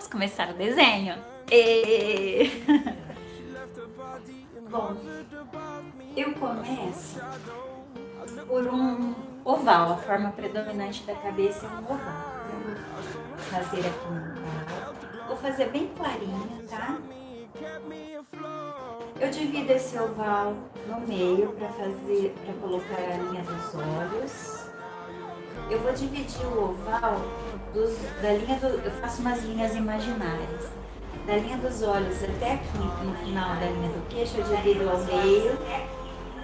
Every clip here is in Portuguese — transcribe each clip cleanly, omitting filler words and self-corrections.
vamos começar o desenho. E... Bom, eu começo por um oval, a forma predominante da cabeça é um oval. Eu vou fazer aqui um oval, vou fazer bem clarinho, tá? Eu divido esse oval no meio para colocar a linha dos olhos. Eu vou dividir o oval eu faço umas linhas imaginárias. Da linha dos olhos até aqui no final da linha do queixo, eu divido ao meio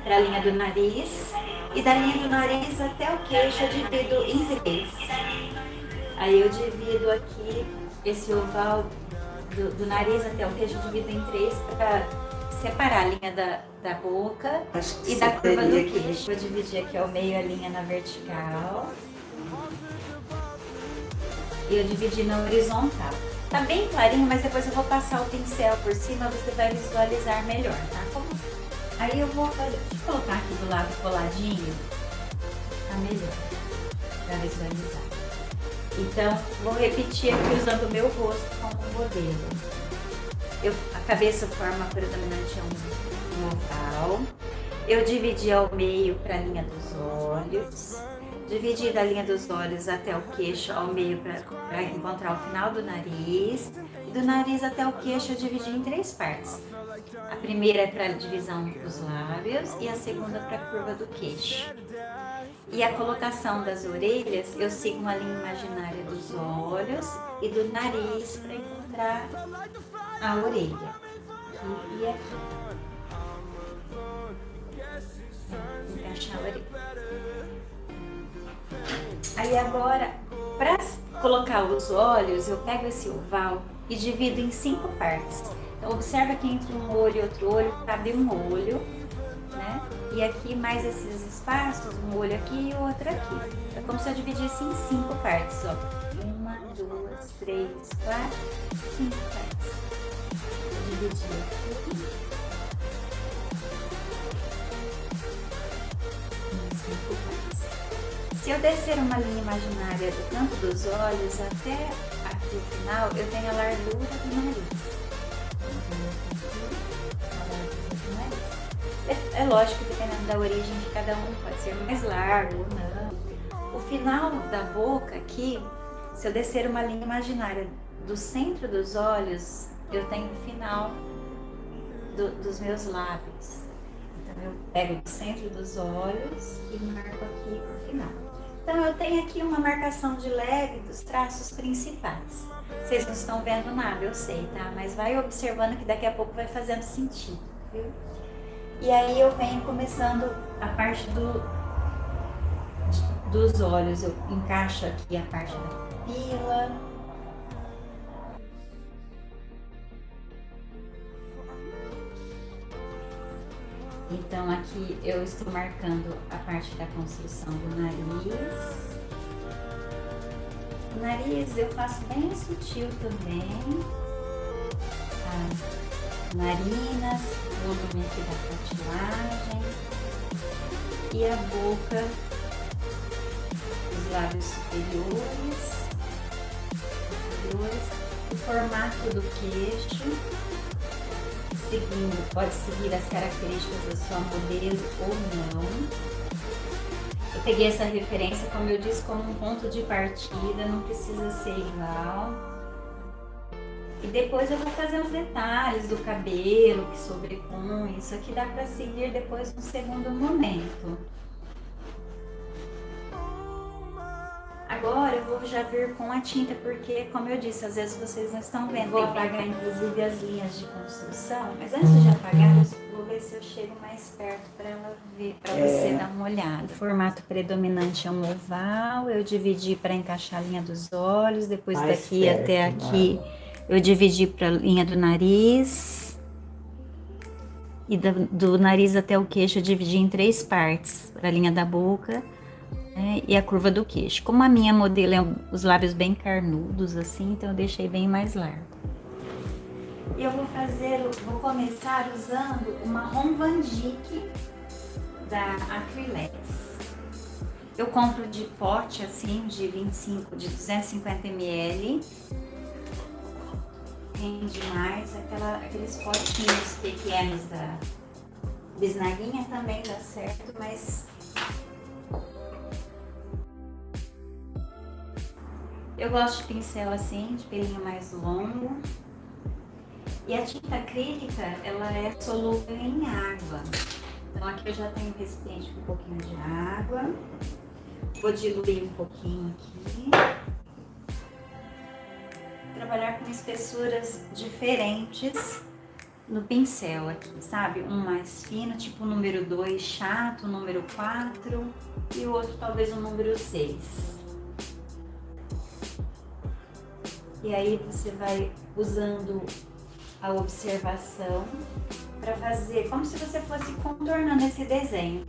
para a linha do nariz. E da linha do nariz até o queixo eu divido em 3. Aí eu divido aqui esse oval do nariz até o queixo, eu divido em 3 para separar a linha da boca e da curva do queixo. Vou dividir aqui ao meio a linha na vertical. E eu dividi na horizontal. Tá bem clarinho, mas depois eu vou passar o pincel por cima, você vai visualizar melhor, tá? Aí eu vou fazer, deixa eu colocar aqui do lado coladinho, tá melhor, pra visualizar. Então, vou repetir aqui usando o meu rosto como modelo. A cabeça forma predominante é um oval. Eu dividi ao meio para a linha dos olhos. Dividi da linha dos olhos até o queixo ao meio para encontrar o final do nariz. E do nariz até o queixo eu dividi em 3 partes. A primeira é para a divisão dos lábios e a segunda para a curva do queixo. E a colocação das orelhas, eu sigo uma linha imaginária dos olhos e do nariz para encontrar a orelha. Aqui e aqui. Encaixar a orelha. Aí agora, para colocar os olhos, eu pego esse oval e divido em 5 partes. Então observa que entre um olho e outro olho cabe um olho, né? E aqui mais esses espaços, um olho aqui e o outro aqui. É como se eu dividisse em 5 partes, ó. 1, 2, 3, 4, 5 partes. Vou dividir aqui. Em 5 partes. Se eu descer uma linha imaginária do canto dos olhos até aqui o final, eu tenho a largura do nariz. É lógico que dependendo da origem de cada um, pode ser mais largo ou não. O final da boca aqui, se eu descer uma linha imaginária do centro dos olhos, eu tenho o final dos meus lábios. Então eu pego do centro dos olhos e marco aqui o final. Então eu tenho aqui uma marcação de leve dos traços principais. Vocês não estão vendo nada, eu sei, tá? Mas vai observando que daqui a pouco vai fazendo sentido, viu? E aí eu venho começando a parte dos olhos. Eu encaixo aqui a parte da pupila. Então aqui eu estou marcando a parte da construção do nariz. O nariz eu faço bem sutil também. As narinas, o volume aqui da cartilagem. E a boca, os lábios superiores, o formato do queixo. Pode seguir as características da sua modelo ou não. Eu peguei essa referência, como eu disse, como um ponto de partida, não precisa ser igual. E depois eu vou fazer os detalhes do cabelo que sobrepõe. Isso aqui dá para seguir depois no segundo momento. Agora eu vou já vir com a tinta, porque, como eu disse, às vezes vocês não estão vendo. Vou apagar inclusive as linhas de construção, mas antes de apagar, eu vou ver se eu chego mais perto para ela ver, para você dar uma olhada. O formato predominante é um oval, eu dividi para encaixar a linha dos olhos, depois mais daqui perto, até aqui eu dividi para a linha do nariz. E do nariz até o queixo eu dividi em 3 partes, para a linha da boca. E a curva do queixo. Como a minha modelo é os lábios bem carnudos assim, então eu deixei bem mais largo. E eu vou começar usando o marrom Van Dyck da Acrylex. Eu compro de pote assim, de 250 ml. rende mais, aqueles potinhos pequenos da bisnaguinha também dá certo, mas eu gosto de pincel assim, de pelinho mais longo. E a tinta acrílica, ela é solúvel em água. Então aqui eu já tenho um recipiente com um pouquinho de água. Vou diluir um pouquinho aqui. Trabalhar com espessuras diferentes no pincel aqui, sabe? Um mais fino, tipo o número 2 chato, o número 4 e o outro talvez o número 6. E aí você vai usando a observação para fazer como se você fosse contornando esse desenho.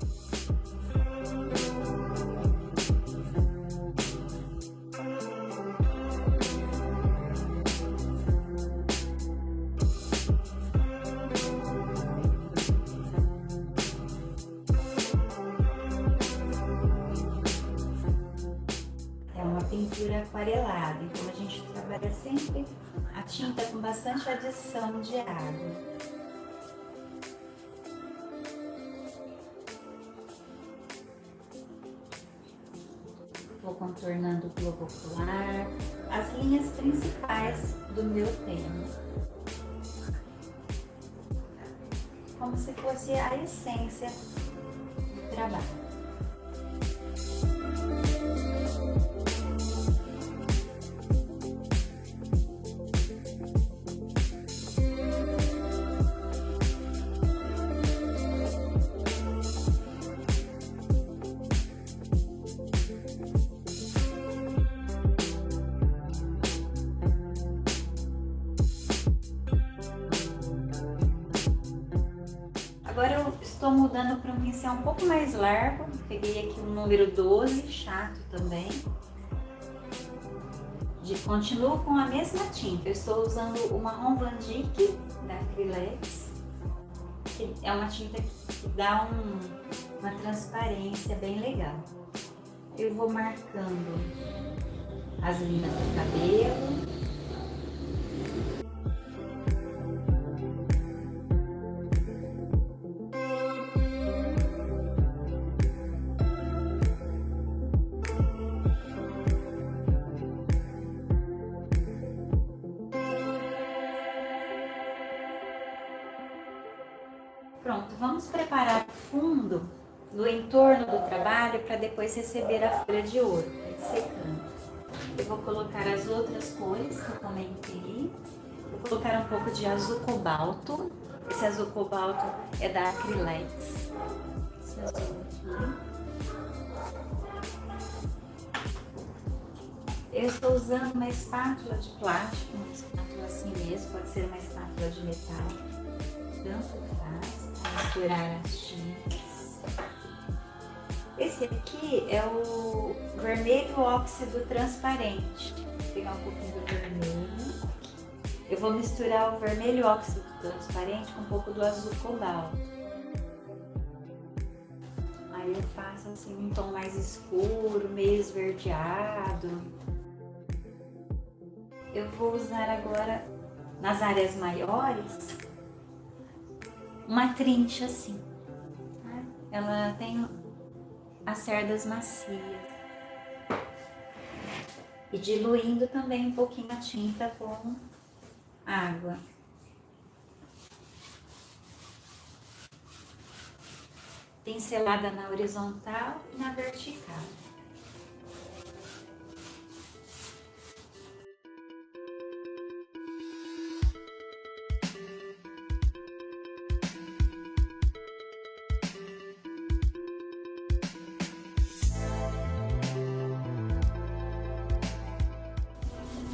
É uma pintura aquarelada, então a gente trabalha sempre a tinta com bastante adição de água. Vou contornando o globo ocular, as linhas principais do meu tema. Como se fosse a essência do trabalho. Agora eu estou mudando para um pincel um pouco mais largo. Peguei aqui o número 12, chato também. Continuo com a mesma tinta. Eu estou usando o marrom Van Dyck da Acrylex. Que é uma tinta que dá uma transparência bem legal. Eu vou marcando as linhas do cabelo. Pronto, vamos preparar o fundo no entorno do trabalho para depois receber a folha de ouro, secando. Eu vou colocar as outras cores que eu comentei. Vou colocar um pouco de azul cobalto. Esse azul cobalto é da Acrylex. Esse azul aqui. Eu estou usando uma espátula de plástico, uma espátula assim mesmo, pode ser uma espátula de metal. Tanto faz. Misturar as tintas. Esse aqui é o vermelho óxido transparente. Vou pegar um pouquinho do vermelho. Eu vou misturar o vermelho óxido transparente com um pouco do azul cobalto. Aí eu faço assim um tom mais escuro, meio esverdeado. Eu vou usar agora nas áreas maiores uma trincha assim, tá? Ela tem as cerdas macias. E diluindo também um pouquinho a tinta com água. Pincelada na horizontal e na vertical.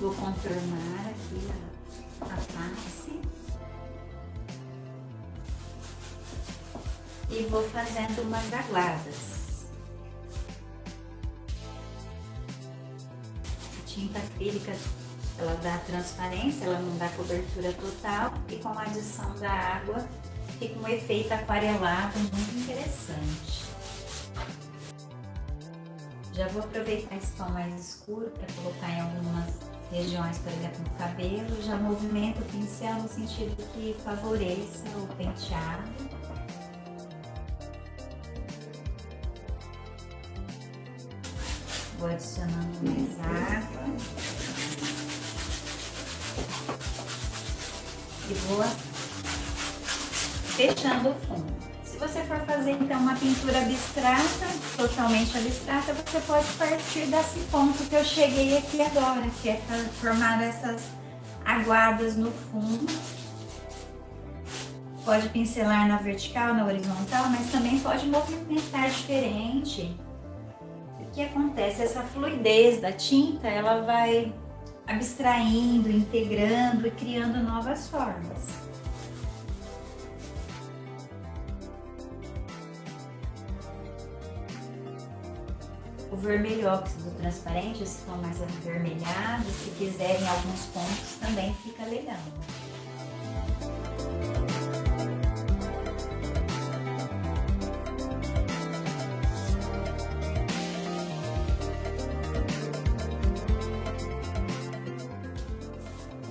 Vou contornar aqui a face e vou fazendo umas agladas. A tinta acrílica, ela dá transparência, ela não dá cobertura total e com a adição da água fica um efeito aquarelado muito interessante. Já vou aproveitar esse tom mais escuro para colocar em algumas regiões, por exemplo, no cabelo, já movimento o pincel no sentido que favoreça o penteado. Vou adicionando mais água e vou fechando o fundo. Se você for fazer então uma pintura abstrata, totalmente abstrata, você pode partir desse ponto que eu cheguei aqui agora, que é formar essas aguadas no fundo. Pode pincelar na vertical, na horizontal, mas também pode movimentar diferente. O que acontece? Essa fluidez da tinta, ela vai abstraindo, integrando e criando novas formas. O vermelho óxido transparente, esse tom mais avermelhado, se quiser em alguns pontos também fica legal.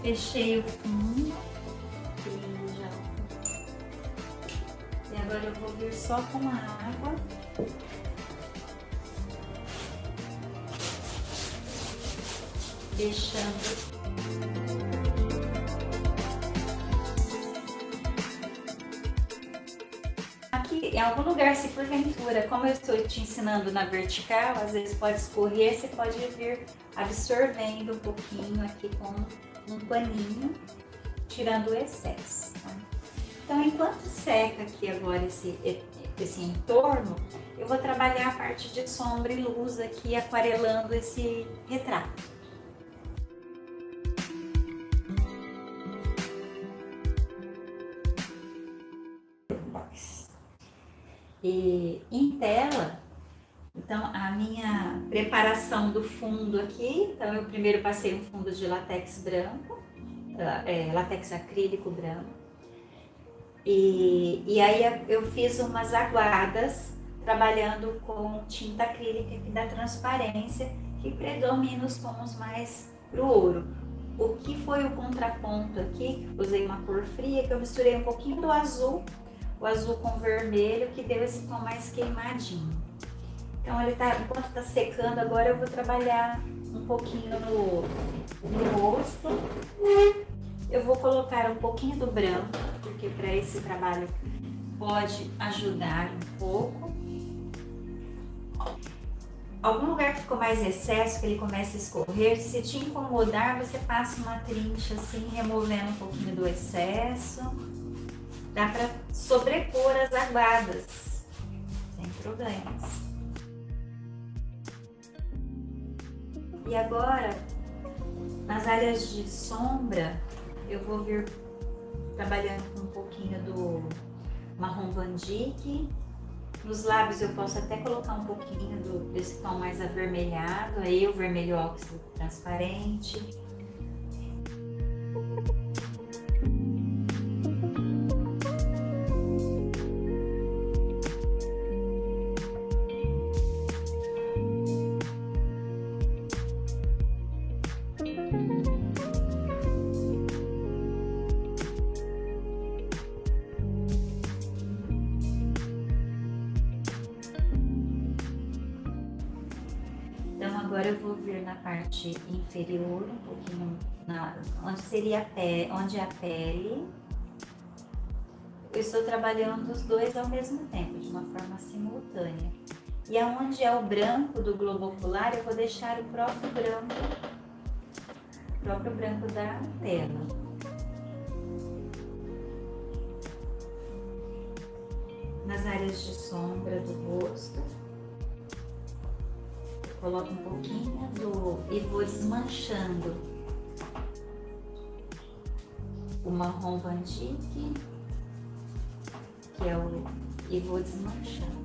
Fechei o fundo, que lindo já. E agora eu vou vir só com a água. Deixando aqui em algum lugar, se porventura, como eu estou te ensinando na vertical, às vezes pode escorrer, você pode vir absorvendo um pouquinho aqui com um paninho, tirando o excesso. Tá? Então, enquanto seca aqui agora esse entorno, eu vou trabalhar a parte de sombra e luz aqui, aquarelando esse retrato. E em tela, então a minha preparação do fundo aqui, então eu primeiro passei um fundo de látex branco, látex acrílico branco, e aí eu fiz umas aguadas trabalhando com tinta acrílica que dá transparência, que predomina os tons mais pro ouro. O que foi o contraponto aqui, usei uma cor fria, que eu misturei um pouquinho do azul, o azul com vermelho, que deu esse tom mais queimadinho. Então ele tá, enquanto tá secando, agora eu vou trabalhar um pouquinho no rosto. Eu vou colocar um pouquinho do branco, porque para esse trabalho pode ajudar um pouco. Algum lugar que ficou mais excesso, que ele começa a escorrer, se te incomodar, você passa uma trincha assim, removendo um pouquinho do excesso. Dá para sobrepor as aguadas, sem problemas. E agora, nas áreas de sombra, eu vou vir trabalhando com um pouquinho do marrom Van Dyck. Nos lábios eu posso até colocar um pouquinho desse tom mais avermelhado, aí o vermelho óxido transparente. Agora eu vou vir na parte inferior, um pouquinho, onde seria a pele, onde é a pele. Eu estou trabalhando os dois ao mesmo tempo, de uma forma simultânea. E aonde é o branco do globo ocular, eu vou deixar o próprio branco da tela. Nas áreas de sombra do rosto, coloco um pouquinho e vou desmanchando o marrom Van Dyck, que é e vou desmanchando.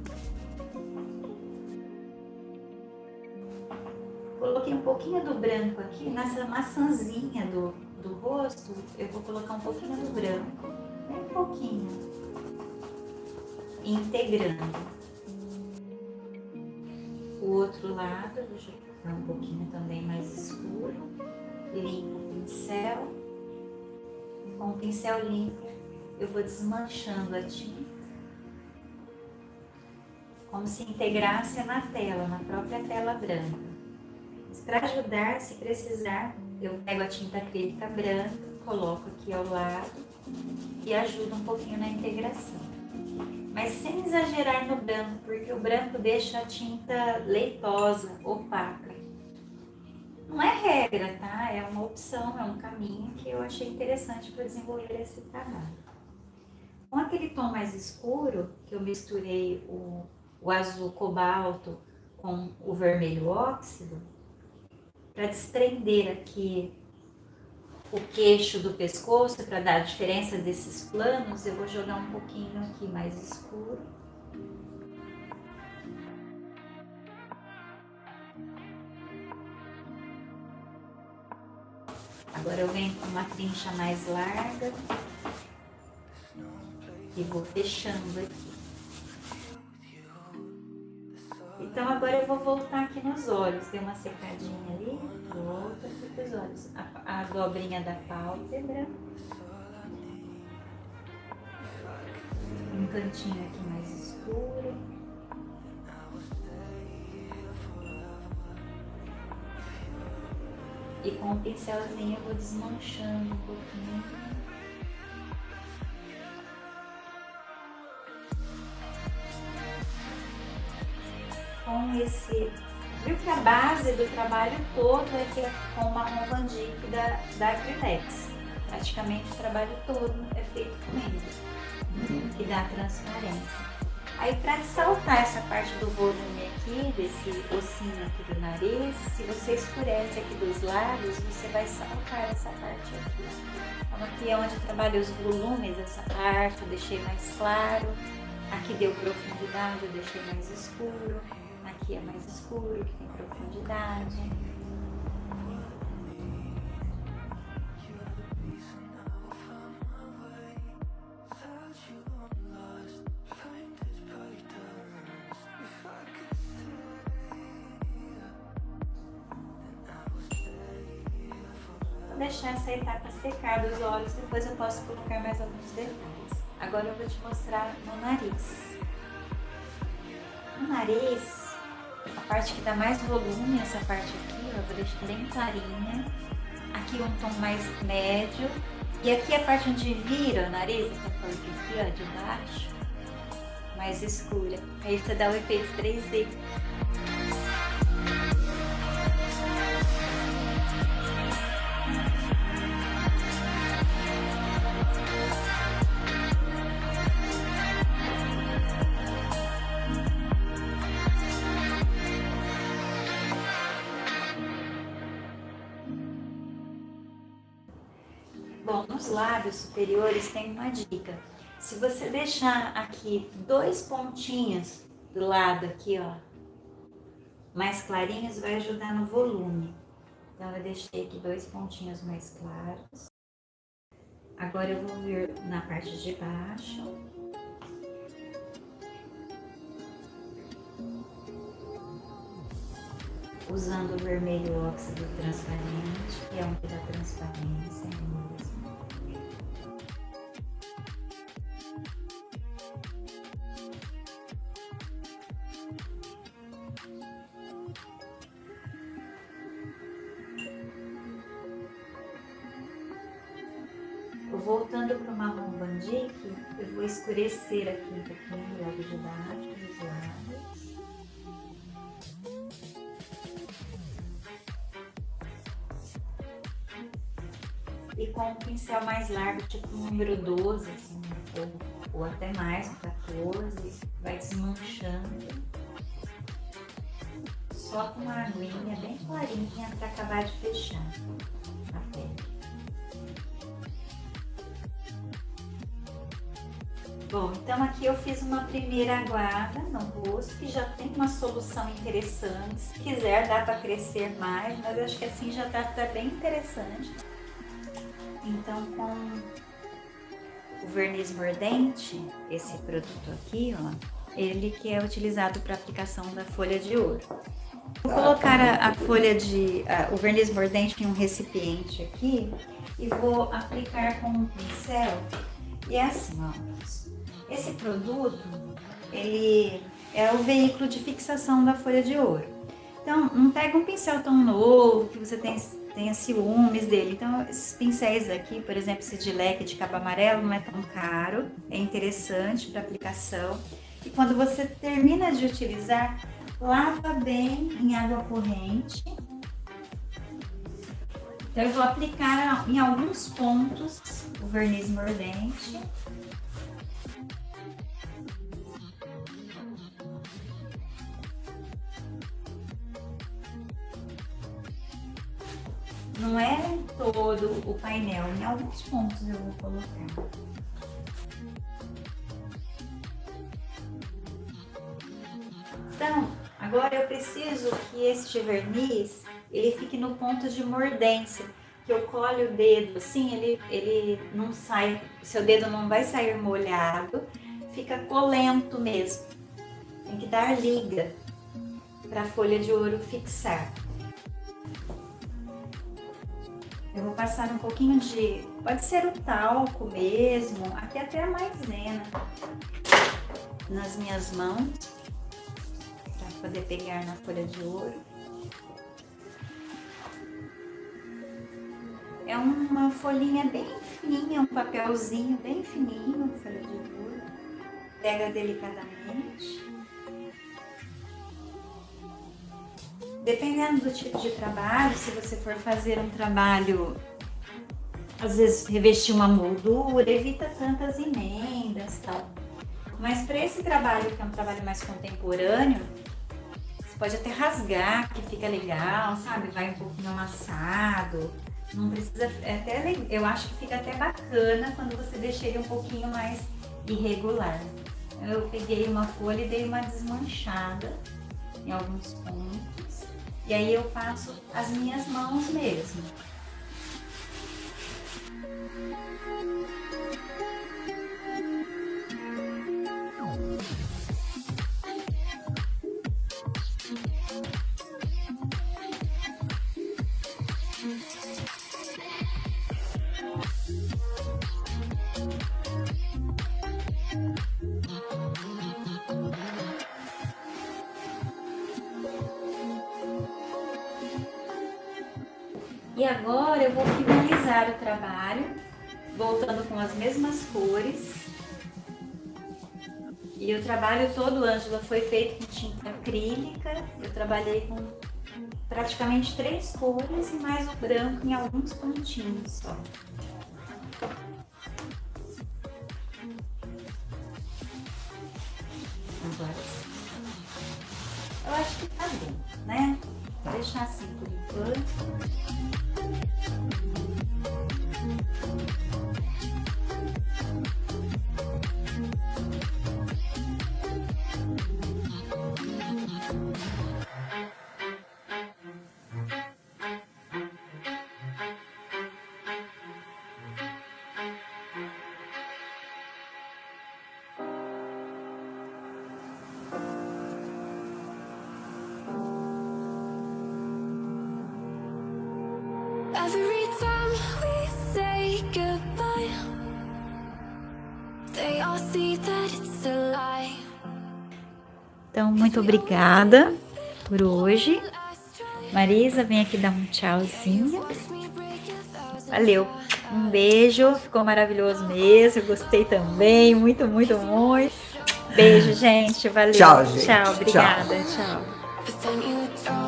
Coloquei um pouquinho do branco aqui, nessa maçãzinha do rosto, eu vou colocar um pouquinho do branco, bem pouquinho, integrando. O outro lado, deixa eu colocar um pouquinho também mais escuro. limpo o pincel. Com o pincel limpo, eu vou desmanchando a tinta, como se integrasse na tela, na própria tela branca. Mas para ajudar, se precisar, eu pego a tinta acrílica branca, coloco aqui ao lado e ajuda um pouquinho na integração. Mas sem exagerar no branco, porque o branco deixa a tinta leitosa, opaca. Não é regra, tá? É uma opção, é um caminho que eu achei interessante para desenvolver esse trabalho. Com aquele tom mais escuro, que eu misturei o azul cobalto com o vermelho óxido, para desprender aqui o queixo do pescoço, para dar a diferença desses planos, eu vou jogar um pouquinho aqui mais escuro. Agora eu venho com uma trincha mais larga e vou fechando aqui. Então agora eu vou voltar aqui nos olhos, dei uma secadinha ali, volta aqui para os olhos. A dobrinha da pálpebra. Um cantinho aqui mais escuro. E com o pincelzinho eu vou desmanchando um pouquinho. Com esse... Viu que a base do trabalho todo é que é com o marrom Van Dyck da Acrylex. Praticamente o trabalho todo é feito com ele, que dá transparência. Aí para ressaltar essa parte do volume aqui, desse ossinho aqui do nariz, se você escurece aqui dos lados, você vai saltar essa parte aqui. Então aqui é onde eu trabalhei os volumes, essa parte eu deixei mais claro. Aqui deu profundidade, eu deixei mais escuro. Aqui é mais escuro, que tem profundidade. Vou deixar essa etapa secar dos olhos, depois eu posso colocar mais alguns detalhes. Agora eu vou te mostrar no nariz. No nariz, a parte que dá mais volume, essa parte aqui, ó, eu vou deixar bem clarinha. Aqui um tom mais médio. E aqui a parte onde vira o nariz, essa parte aqui, ó, de baixo, mais escura. Aí você dá o efeito 3D. Bom, nos lábios superiores tem uma dica. Se você deixar aqui 2 pontinhos do lado aqui, ó, mais clarinhos, vai ajudar no volume. Então eu deixei aqui 2 pontinhos mais claros. Agora eu vou vir na parte de baixo. Usando o vermelho óxido transparente, que é um que dá transparência mesmo. Voltando para o marrom Van Dyck, eu vou escurecer aqui um pouquinho do lado de baixo, dos lados. E com um pincel mais largo, tipo número 12, assim, ou até mais, 14, vai desmanchando. Só com uma aguinha bem clarinha para acabar de fechar a pele. Bom, então aqui eu fiz uma primeira aguada no rosto, que já tem uma solução interessante. Se quiser dá para crescer mais, mas eu acho que assim já tá bem interessante. Então com o verniz mordente, esse produto aqui, ó, ele que é utilizado para aplicação da folha de ouro. Vou colocar a folha o verniz mordente em um recipiente aqui e vou aplicar com um pincel. E é assim, ó. Esse produto, ele é o veículo de fixação da folha de ouro. Então, não pega um pincel tão novo que você tenha ciúmes dele. Então, esses pincéis aqui, por exemplo, esse de leque de cabo amarelo, não é tão caro, é interessante para aplicação. E quando você termina de utilizar, lava bem em água corrente. Então eu vou aplicar em alguns pontos o verniz mordente. Não é em todo o painel, em alguns pontos eu vou colocar. Então, agora eu preciso que este verniz, ele fique no ponto de mordência, que eu colho o dedo assim, ele não sai, seu dedo não vai sair molhado, fica colento mesmo. Tem que dar liga para a folha de ouro fixar. Eu vou passar um pouquinho pode ser o talco mesmo, aqui até a maisena, nas minhas mãos, para poder pegar na folha de ouro. É uma folhinha bem fininha, um papelzinho bem fininho, folha de ouro. Pega delicadamente. Dependendo do tipo de trabalho, se você for fazer um trabalho, às vezes revestir uma moldura, evita tantas emendas e tal. Mas para esse trabalho, que é um trabalho mais contemporâneo, você pode até rasgar, que fica legal, sabe? Vai um pouquinho amassado. Não precisa, eu acho que fica até bacana quando você deixa ele um pouquinho mais irregular. Eu peguei uma folha e dei uma desmanchada em alguns pontos. E aí eu passo as minhas mãos mesmo. E agora eu vou finalizar o trabalho, voltando com as mesmas cores. E o trabalho todo, Ângela, foi feito com tinta acrílica. Eu trabalhei com praticamente 3 cores e mais o branco em alguns pontinhos só. Agora sim. Eu acho que tá bom, né? Vou deixar assim por enquanto. Every time we say goodbye, they all see that it's a lie. Então, muito obrigada por hoje. Marisa, vem aqui dar um tchauzinho. Valeu. Um beijo. Ficou maravilhoso mesmo. Eu gostei também. Muito, muito, muito. Beijo, gente. Valeu. Tchau, gente. Tchau. Obrigada. Tchau. But then you don't.